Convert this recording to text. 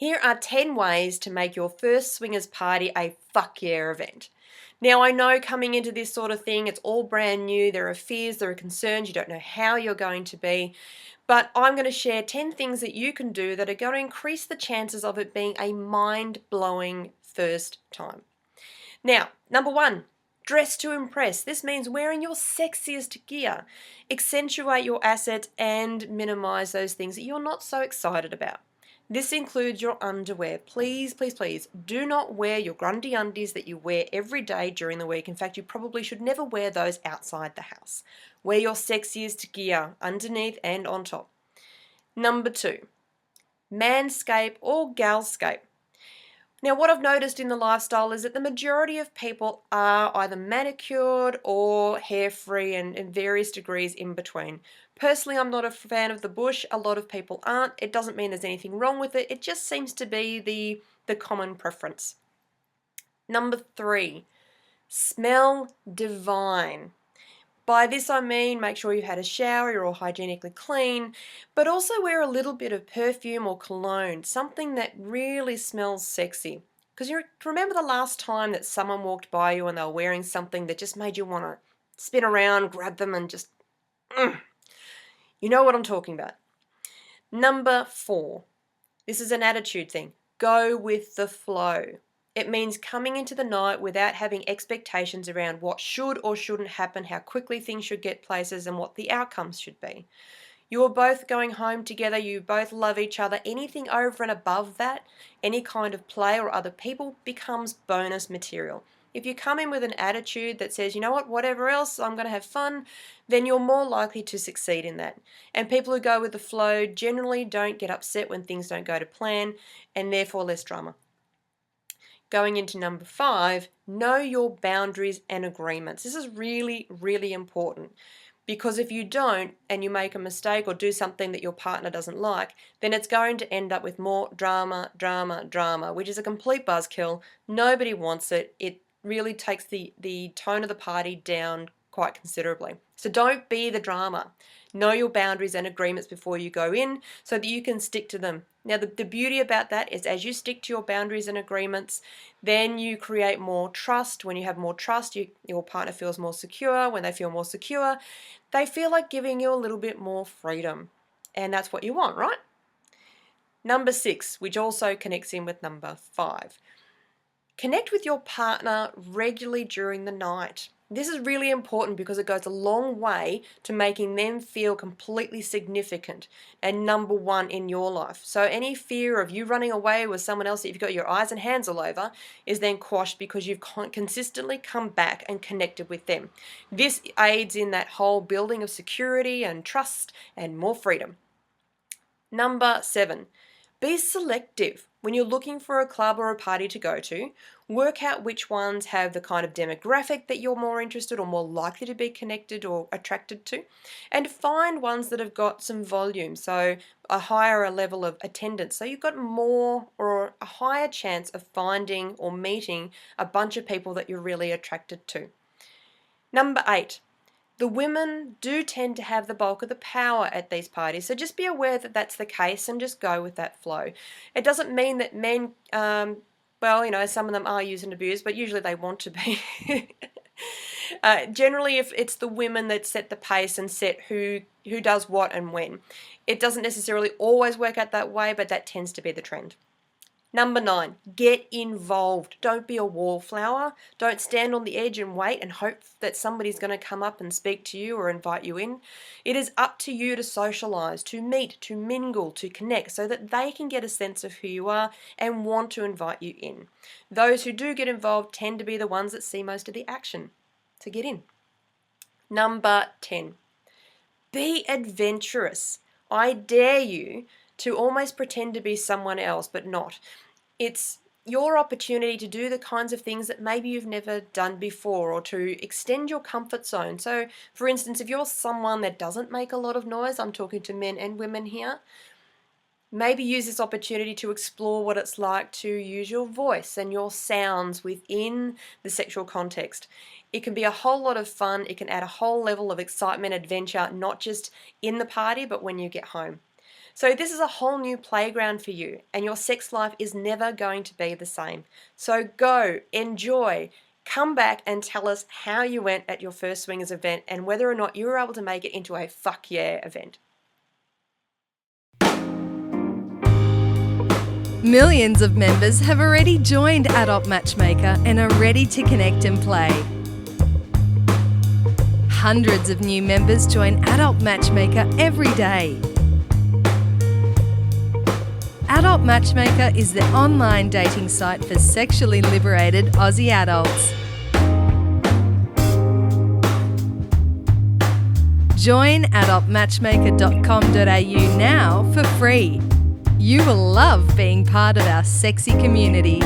Here are 10 ways to make your first swingers party a fuck yeah event. Now, I know coming into this sort of thing, it's all brand new. There are fears, there are concerns, you don't know how you're going to be. But I'm going to share 10 things that you can do that are going to increase the chances of it being a mind-blowing first time. Now, number one, dress to impress. This means wearing your sexiest gear. Accentuate your assets and minimize those things that you're not so excited about. This includes your underwear. Please, please, please do not wear your Grundy undies that you wear every day during the week. In fact, you probably should never wear those outside the house. Wear your sexiest gear underneath and on top. Number two, manscape or galscape. Now, what I've noticed in the lifestyle is that the majority of people are either manicured or hair-free and in various degrees in between. Personally, I'm not a fan of the bush. A lot of people aren't. It doesn't mean there's anything wrong with it. It just seems to be the common preference. Number three, smell divine. By this I mean make sure you've had a shower, you're all hygienically clean, but also wear a little bit of perfume or cologne, something that really smells sexy. Because you remember the last time that someone walked by you and they were wearing something that just made you want to spin around, grab them and just, you know what I'm talking about. Number four, this is an attitude thing. Go with the flow. It means coming into the night without having expectations around what should or shouldn't happen, how quickly things should get places, and what the outcomes should be. You are both going home together, you both love each other. Anything over and above that, any kind of play or other people, becomes bonus material. If you come in with an attitude that says, you know what, whatever else, I'm going to have fun, then you're more likely to succeed in that. And people who go with the flow generally don't get upset when things don't go to plan, and therefore less drama. Going into number five, know your boundaries and agreements. This is really, really important because if you don't and you make a mistake or do something that your partner doesn't like, then it's going to end up with more drama, drama, drama, which is a complete buzzkill. Nobody wants it. It really takes the tone of the party down quite considerably. So don't be the drama. Know your boundaries and agreements before you go in so that you can stick to them. Now, the beauty about that is as you stick to your boundaries and agreements, then you create more trust. When you have more trust, your partner feels more secure. When they feel more secure, they feel like giving you a little bit more freedom. And that's what you want, right? Number six, which also connects in with number five. Connect with your partner regularly during the night. This is really important because it goes a long way to making them feel completely significant and number one in your life. So any fear of you running away with someone else that you've got your eyes and hands all over is then quashed because you've consistently come back and connected with them. This aids in that whole building of security and trust and more freedom. Number seven, be selective. When you're looking for a club or a party to go to, work out which ones have the kind of demographic that you're more interested or more likely to be connected or attracted to, and find ones that have got some volume, so a higher level of attendance. So you've got more or a higher chance of finding or meeting a bunch of people that you're really attracted to. Number eight, the women do tend to have the bulk of the power at these parties, so just be aware that that's the case and just go with that flow. It doesn't mean that men, well, you know, some of them are used and abused, but usually they want to be. Generally, if it's the women that set the pace and set who does what and when. It doesn't necessarily always work out that way, but that tends to be the trend. Number nine, get involved. Don't be a wallflower. Don't stand on the edge and wait and hope that somebody's going to come up and speak to you or invite you in. It is up to you to socialize, to meet, to mingle, to connect so that they can get a sense of who you are and want to invite you in. Those who do get involved tend to be the ones that see most of the action to get in. Number 10, be adventurous. I dare you to almost pretend to be someone else, but not. It's your opportunity to do the kinds of things that maybe you've never done before or to extend your comfort zone. So, for instance, if you're someone that doesn't make a lot of noise, I'm talking to men and women here, maybe use this opportunity to explore what it's like to use your voice and your sounds within the sexual context. It can be a whole lot of fun. It can add a whole level of excitement, adventure, not just in the party, but when you get home. So this is a whole new playground for you, and your sex life is never going to be the same. So go, enjoy, come back and tell us how you went at your first swingers event and whether or not you were able to make it into a fuck yeah event. Millions of members have already joined Adult Matchmaker and are ready to connect and play. Hundreds of new members join Adult Matchmaker every day. Adult Matchmaker is the online dating site for sexually liberated Aussie adults. Join adultmatchmaker.com.au now for free. You will love being part of our sexy community.